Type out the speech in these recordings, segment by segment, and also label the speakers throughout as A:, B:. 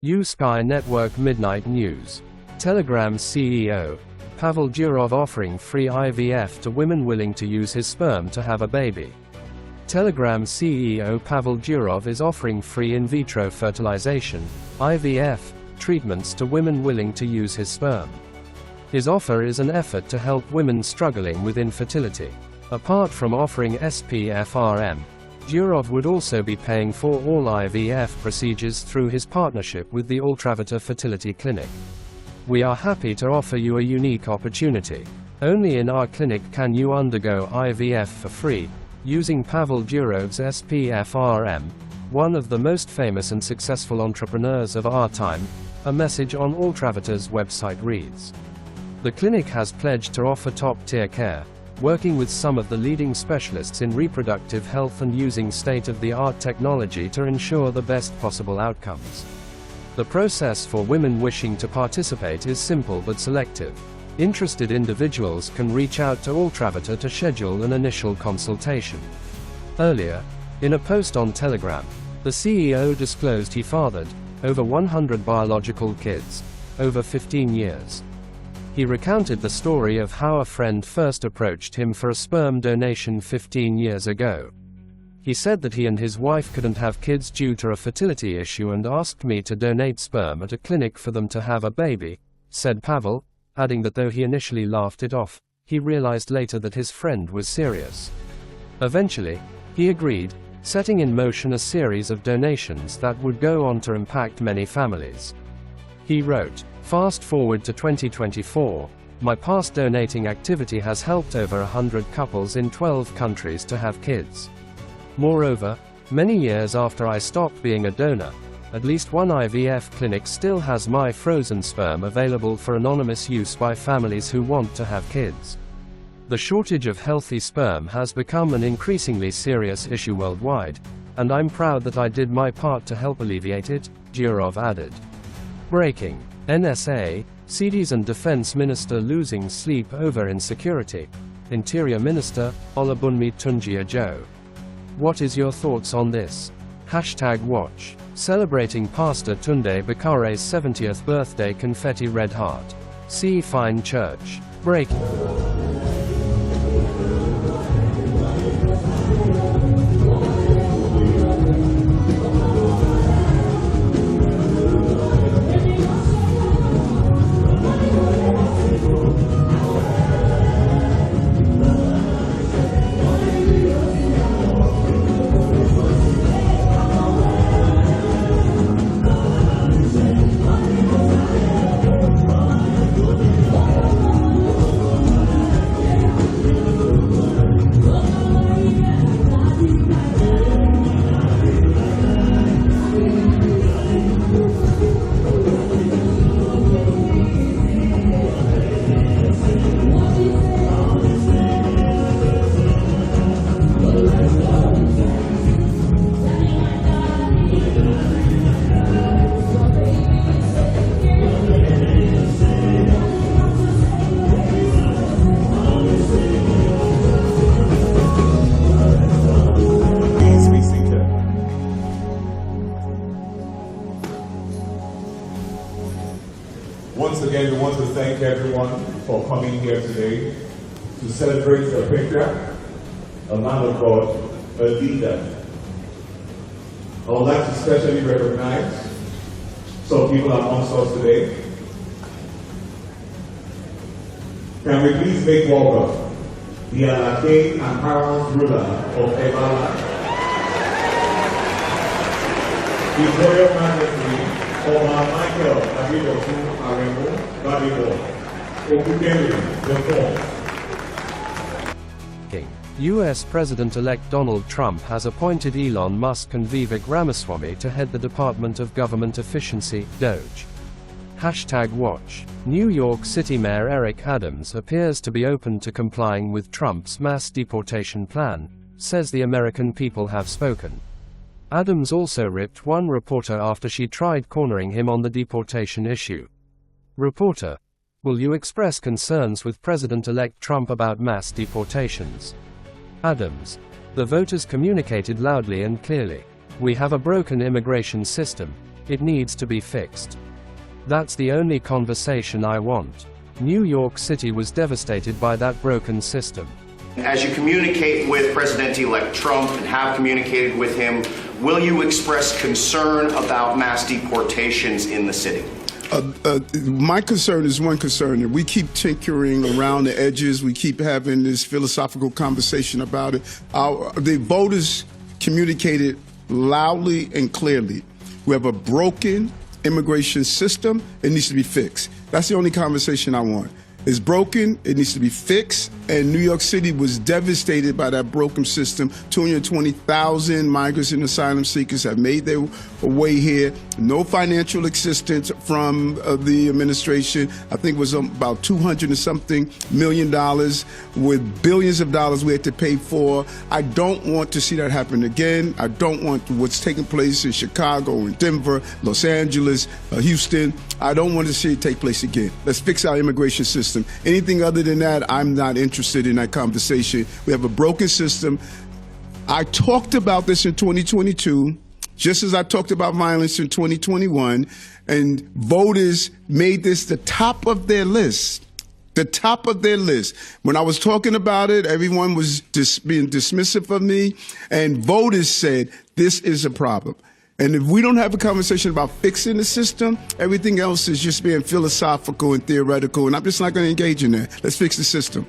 A: U-Sky Network Midnight News. Telegram CEO, Pavel Durov offering free IVF to women willing to use his sperm to have a baby. Telegram CEO Pavel Durov is offering free in vitro fertilization, IVF, treatments to women willing to use his sperm. His offer is an effort to help women struggling with infertility. Apart from offering SPFRM, Durov would also be paying for all IVF procedures through his partnership with the Ultravita Fertility Clinic. We are happy to offer you a unique opportunity. Only in our clinic can you undergo IVF for free, using Pavel Durov's SPFRM, one of the most famous and successful entrepreneurs of our time. A message on Ultravita's website reads: the clinic has pledged to offer top-tier care, working with some of the leading specialists in reproductive health and using state-of-the-art technology to ensure the best possible outcomes. The process for women wishing to participate is simple but selective. Interested individuals can reach out to Ultravita to schedule an initial consultation. Earlier, in a post on Telegram, the CEO disclosed he fathered over 100 biological kids over 15 years. He recounted the story of how a friend first approached him for a sperm donation 15 years ago. He said that he and his wife couldn't have kids due to a fertility issue and asked me to donate sperm at a clinic for them to have a baby, said Pavel, adding that though he initially laughed it off, he realized later that his friend was serious. Eventually, he agreed, setting in motion a series of donations that would go on to impact many families. He wrote, "Fast forward to 2024, my past donating activity has helped over 100 couples in 12 countries to have kids. Moreover, many years after I stopped being a donor, at least one IVF clinic still has my frozen sperm available for anonymous use by families who want to have kids. The shortage of healthy sperm has become an increasingly serious issue worldwide, and I'm proud that I did my part to help alleviate it," Durov added. Breaking. NSA, CDs and Defense Minister losing sleep over insecurity. Interior Minister, Olabunmi Tunji-Ajo. What is your thoughts on this? #watch. Celebrating Pastor Tunde Bakare's 70th birthday confetti red heart. See Fine Church. Breaking.
B: Once again, we want to thank everyone for coming here today to celebrate a patriarch, a man of God, a leader. I would like to specially recognize some people amongst us today. Can we please make welcome the Alake and paramount ruler of Ebala, His Royal Majesty Omar Michael Abidoku Aremo Badibo Okukere IV.
A: U.S. President-elect Donald Trump has appointed Elon Musk and Vivek Ramaswamy to head the Department of Government Efficiency, DOGE. #watch. New York City Mayor Eric Adams appears to be open to complying with Trump's mass deportation plan, says the American people have spoken. Adams also ripped one reporter after she tried cornering him on the deportation issue. Reporter: will you express concerns with President-elect Trump about mass deportations? Adams: the voters communicated loudly and clearly. We have a broken immigration system. It needs to be fixed. That's the only conversation I want. New York City was devastated by that broken system.
C: As you communicate with President-elect Trump and have communicated with him, will you express concern about mass deportations in the city?
D: My concern is one concern, and we keep tinkering around the edges. We keep having this philosophical conversation about it. The voters communicated loudly and clearly. We have a broken immigration system. It needs to be fixed. That's the only conversation I want. It's broken. It needs to be fixed. And New York City was devastated by that broken system. 220,000 migrants and asylum seekers have made their way here. No financial assistance from the administration. I think it was about $200 and something million with billions of dollars we had to pay for. I don't want to see that happen again. I don't want what's taking place in Chicago and Denver, Los Angeles, Houston. I don't want to see it take place again. Let's fix our immigration system. Anything other than that, I'm not interested in that conversation. We have a broken system. I talked about this in 2022, just as I talked about violence in 2021, and voters made this the top of their list. The top of their list. When I was talking about it, everyone was being dismissive of me, and voters said, this is a problem. And if we don't have a conversation about fixing the system, everything else is just being philosophical and theoretical, and I'm just not going to engage in that. Let's fix the system.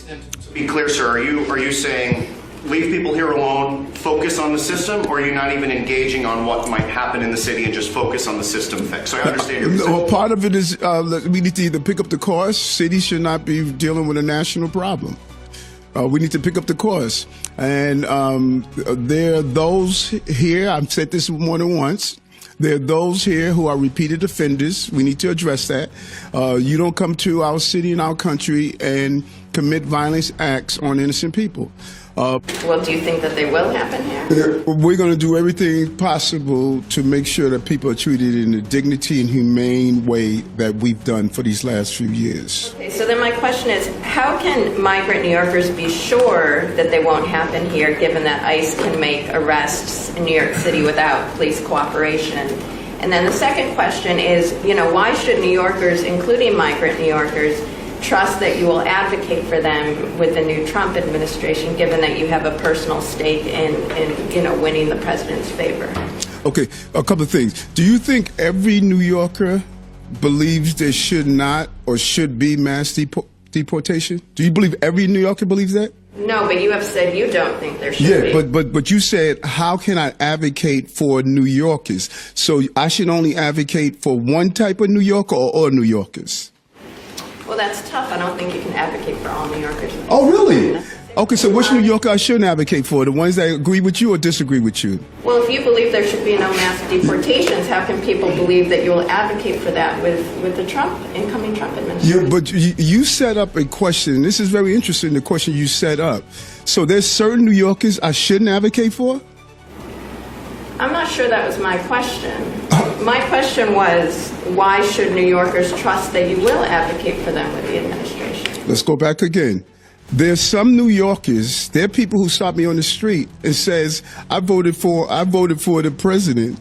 C: To be clear, sir, are you saying leave people here alone, focus on the system, or are you not even engaging on what might happen in the city and just focus on the system fix? So I understand your position.
D: Well, part of it is we need to either pick up the cost. Cities should not be dealing with a national problem. We need to pick up the course. And there are those here, I've said this more than once, there are those here who are repeated offenders. We need to address that. You don't come to our city and our country and commit violence acts on innocent people.
E: Well, do you think that they will happen here?
D: We're going to do everything possible to make sure that people are treated in a dignity and humane way that we've done for these last few years.
E: Okay, so then my question is, how can migrant New Yorkers be sure that they won't happen here, given that ICE can make arrests in New York City without police cooperation? And then the second question is, why should New Yorkers, including migrant New Yorkers, trust that you will advocate for them with the new Trump administration, given that you have a personal stake in winning the president's favor? Okay,
D: a couple of things. Do you think every New Yorker believes there should not or should be mass deportation? Do you believe every New Yorker believes that?
E: No, but you have said you don't think there should be.
D: Yeah, but you said, how can I advocate for New Yorkers? So I should only advocate for one type of New Yorker or all New Yorkers?
E: Well, that's tough. I don't think you can advocate for all New Yorkers.
D: Oh, really? Okay, so which New Yorker I shouldn't advocate for? The ones that agree with you or disagree with you?
E: Well, if you believe there should be no mass deportations, how can people believe that you will advocate for that with the incoming Trump administration?
D: But you set up a question. This is very interesting, the question you set up. So there's certain New Yorkers I shouldn't advocate for?
E: I'm not sure that was my question. My question was, why should New Yorkers trust that you will advocate for them with the administration?
D: Let's go back again. There's some New Yorkers, there are people who stop me on the street and says, I voted for the president,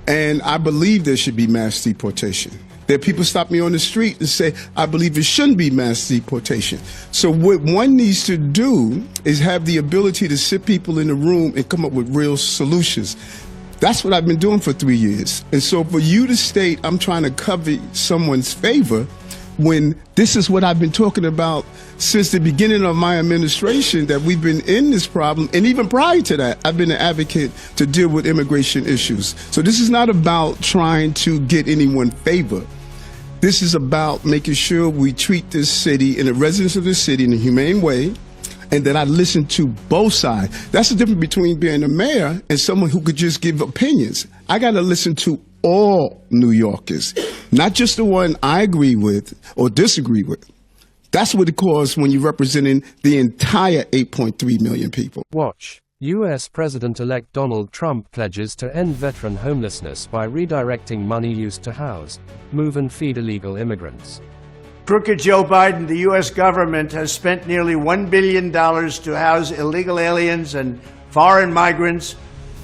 D: and I believe there should be mass deportation. There are people stop me on the street and say, I believe it shouldn't be mass deportation. So what one needs to do is have the ability to sit people in the room and come up with real solutions. That's what I've been doing for 3 years. And so for you to state I'm trying to cover someone's favor when this is what I've been talking about since the beginning of my administration, that we've been in this problem, and even prior to that, I've been an advocate to deal with immigration issues. So this is not about trying to get anyone favor. This is about making sure we treat this city and the residents of this city in a humane way, and that I listen to both sides. That's the difference between being a mayor and someone who could just give opinions. I got to listen to all New Yorkers, not just the one I agree with or disagree with. That's what it calls when you're representing the entire 8.3 million people.
A: Watch. U.S. President-elect Donald Trump pledges to end veteran homelessness by redirecting money used to house, move and feed illegal immigrants.
F: Crooked Joe Biden, the U.S. government has spent nearly $1 billion to house illegal aliens and foreign migrants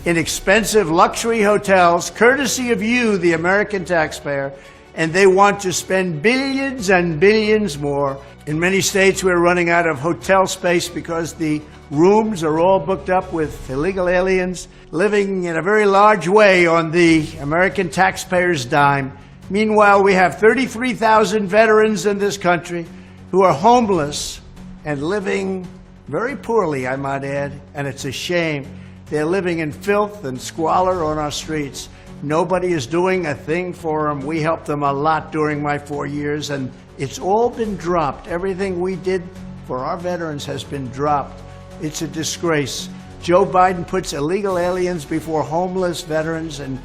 F: in expensive luxury hotels, courtesy of you, the American taxpayer, and they want to spend billions and billions more. In many states, we're running out of hotel space because the rooms are all booked up with illegal aliens living in a very large way on the American taxpayer's dime. Meanwhile, we have 33,000 veterans in this country who are homeless and living very poorly, I might add, and it's a shame. They're living in filth and squalor on our streets. Nobody is doing a thing for them. We helped them a lot during my 4 years, and it's all been dropped. Everything we did for our veterans has been dropped. It's a disgrace. Joe Biden puts illegal aliens before homeless veterans, and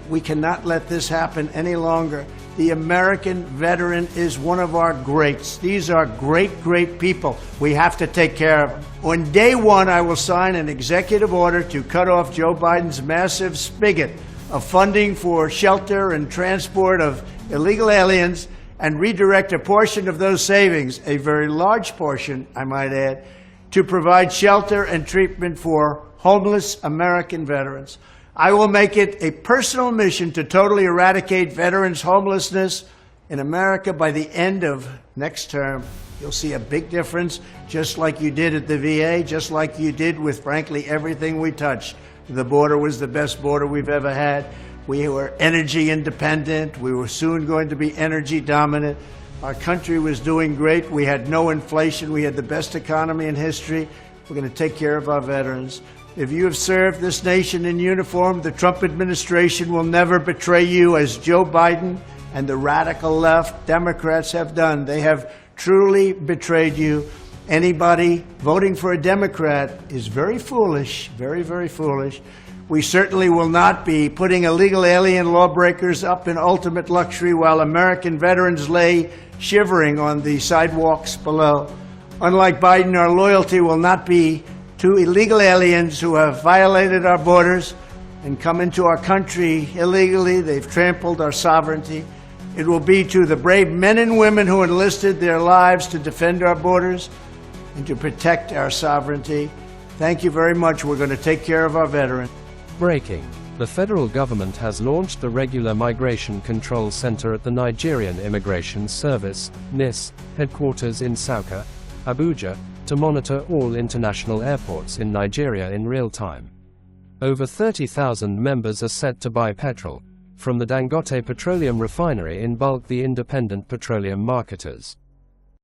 F: we cannot let this happen any longer. The American veteran is one of our greats. These are great, great people. We have to take care of them. On day one, I will sign an executive order to cut off Joe Biden's massive spigot of funding for shelter and transport of illegal aliens and redirect a portion of those savings, a very large portion, I might add, to provide shelter and treatment for homeless American veterans. I will make it a personal mission to totally eradicate veterans' homelessness in America by the end of next term. You'll see a big difference, just like you did at the VA, just like you did with, frankly, everything we touched. The border was the best border we've ever had. We were energy independent. We were soon going to be energy dominant. Our country was doing great. We had no inflation. We had the best economy in history. We're going to take care of our veterans. If you have served this nation in uniform, the Trump administration will never betray you as Joe Biden and the radical left Democrats have done. They have truly betrayed you. Anybody voting for a Democrat is very foolish, very, very foolish. We certainly will not be putting illegal alien lawbreakers up in ultimate luxury while American veterans lay shivering on the sidewalks below. Unlike Biden, our loyalty will not be to illegal aliens who have violated our borders and come into our country illegally. They've trampled our sovereignty. It will be to the brave men and women who enlisted their lives to defend our borders and to protect our sovereignty. Thank you very much. We're going to take care of our veterans.
A: Breaking. The federal government has launched the Regular Migration Control Center at the Nigerian Immigration Service, NIS, headquarters in Sauka, Abuja, to monitor all international airports in Nigeria in real time. Over 30,000 members are set to buy petrol from the Dangote Petroleum Refinery in bulk, the independent petroleum marketers.